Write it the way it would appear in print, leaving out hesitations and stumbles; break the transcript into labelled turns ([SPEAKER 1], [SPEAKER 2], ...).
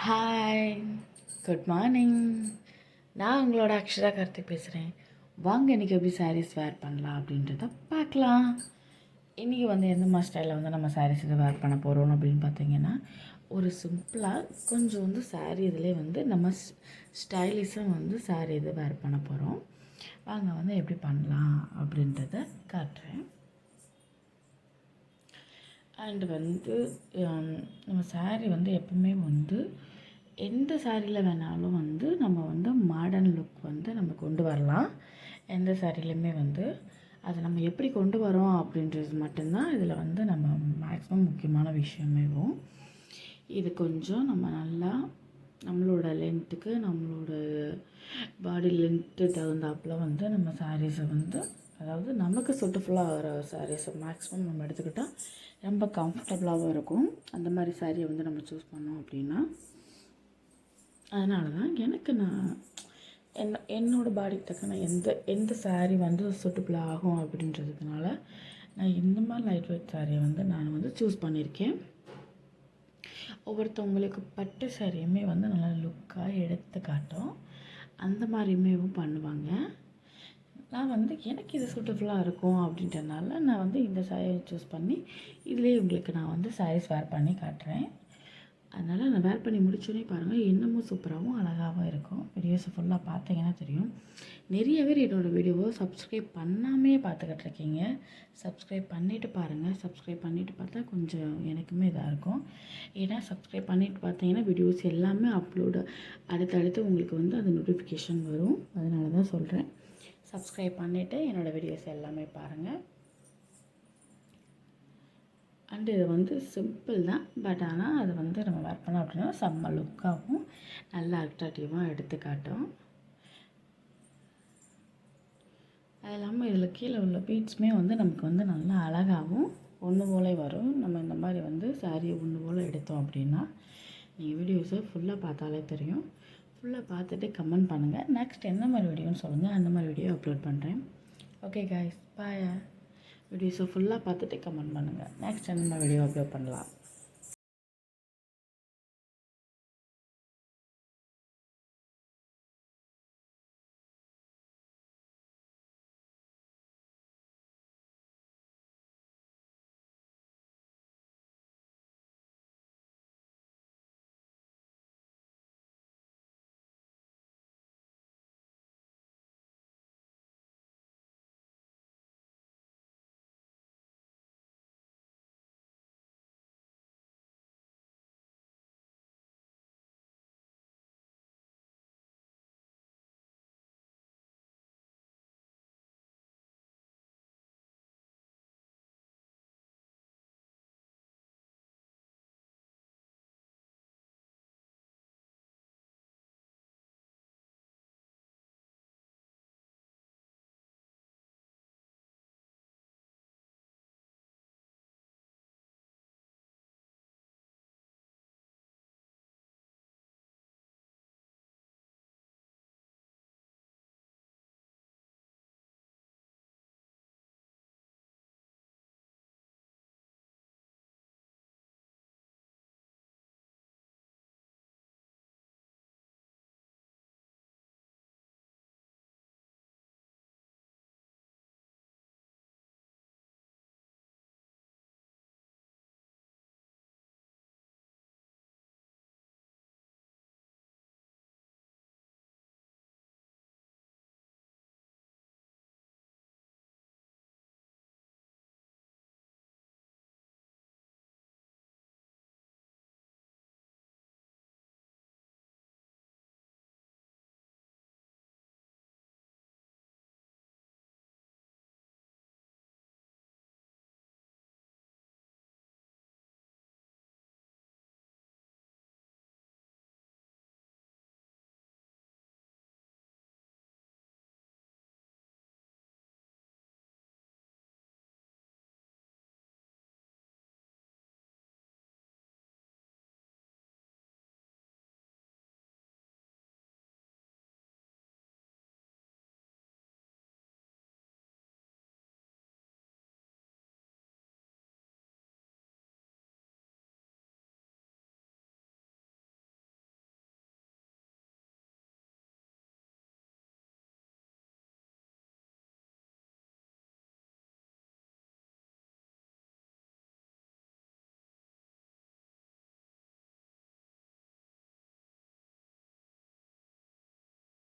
[SPEAKER 1] Hi, good morning. நான் உங்களோட அக்ஷரா கார்த்திக் பேசுகிறேன். வாங்க இன்றைக்கி எப்படி சாரீஸ் வேர் பண்ணலாம் அப்படின்றத பார்க்கலாம். இன்றைக்கி எந்த மாதிரி ஸ்டைலில் நம்ம சாரீஸ் இதை வேர் பண்ண போகிறோம் அப்படின்னு பார்த்தீங்கன்னா, ஒரு சிம்பிளாக கொஞ்சம் சாரீ இதிலே நம்ம ஸ்டைலிஷாக சாரீ இதை வேர் பண்ண போகிறோம். வாங்க எப்படி பண்ணலாம் அப்படின்றத காட்டுறேன். அண்டு நம்ம சாரீ எப்பவுமே எந்த சாரியில் வேணாலும் நம்ம மாடர்ன் லுக் நம்ம கொண்டு வரலாம். எந்த சாரிலையுமே அதை நம்ம எப்படி கொண்டு வரோம் அப்படின்றது மட்டும்தான் இதில் நம்ம மேக்ஸிமம் முக்கியமான விஷயமேவும். இது கொஞ்சம் நம்ம நல்லா நம்மளோட லென்த்துக்கு நம்மளோட பாடி லென்த்து தகுந்தாப்பில் நம்ம சாரீஸை அதாவது நமக்கு சூட்டஃபுல்லாக ஆகிற சாரீஸை மேக்ஸிமம் நம்ம எடுத்துக்கிட்டால் ரொம்ப கம்ஃபர்டபுளாகவும் இருக்கும். அந்த மாதிரி சாரியை நம்ம சூஸ் பண்ணோம் அப்படின்னா, அதனால தான் நான் என்னோடய பாடிக்கு தக்கன எந்த சாரீ சூட்டபுளாக ஆகும் அப்படின்றதுனால நான் இந்த மாதிரி லைட் வெயிட் சாரியை நான் சூஸ் பண்ணியிருக்கேன். ஒவ்வொருத்தவங்களுக்கு பட்டு சாரியுமே நல்லா லுக்காக எடுத்து காட்டும். அந்த மாதிரியுமேவும் பண்ணுவாங்க. நான் எனக்கு இது சூட்டபுளாக இருக்கும் அப்படின்றனால நான் இந்த சாரியை சூஸ் பண்ணி இதிலே உங்களுக்கு நான் சாரீஸ் வேர் பண்ணி காட்டுறேன். அதனால் நான் வேர் பண்ணி முடிச்சோடனே பாருங்கள், இன்னமும் சூப்பராகவும் அழகாகவும் இருக்கும். வீடியோஸை ஃபுல்லாக பார்த்தீங்கன்னா தெரியும். நிறைய பேர் என்னோடய வீடியோவை சப்ஸ்கிரைப் பண்ணாமே பார்த்துக்கிட்டு இருக்கீங்க. சப்ஸ்கிரைப் பண்ணிவிட்டு பாருங்கள். சப்ஸ்கிரைப் பண்ணிவிட்டு பார்த்தா கொஞ்சம் எனக்குமே இதாக இருக்கும். ஏன்னா சப்ஸ்கிரைப் பண்ணிவிட்டு பார்த்தீங்கன்னா வீடியோஸ் எல்லாமே அப்லோடு அடுத்தடுத்து உங்களுக்கு அது நோட்டிஃபிகேஷன் வரும். அதனால தான் சொல்கிறேன். சப்ஸ்கிரைப் பண்ணிவிட்டு என்னோடய வீடியோஸ் எல்லாமே பாருங்கள். அண்டு இது சிம்பிள் தான். பட் ஆனால் அது நம்ம வேர் பண்ணோம் அப்படின்னா செம்ம லுக்காகவும் நல்லா அட்ராக்டிவாக எடுத்து காட்டும். அது இல்லாமல் இதில் கீழே உள்ள பீட்ஸுமே நமக்கு நல்லா அழகாகவும் ஒன்று போல வரும். நம்ம இந்த மாதிரி சாரியை ஒன்று போல் எடுத்தோம் அப்படின்னா, நீங்கள் வீடியோஸை ஃபுல்லாக பார்த்தாலே தெரியும். ஃபுல்லாக பார்த்துட்டு கமெண்ட் பண்ணுங்கள். நெக்ஸ்ட் எந்த மாதிரி வீடியோன்னு சொல்லுங்கள், அந்த மாதிரி வீடியோ அப்லோட் பண்ணுறேன். ஓகே காய்ஸ், பாய். வீடியோஸை ஃபுல்லாக பார்த்துட்டு கமெண்ட் பண்ணுங்கள். நெக்ஸ்ட் எந்த மாதிரி வீடியோ அப்லோட் பண்ணலாம்.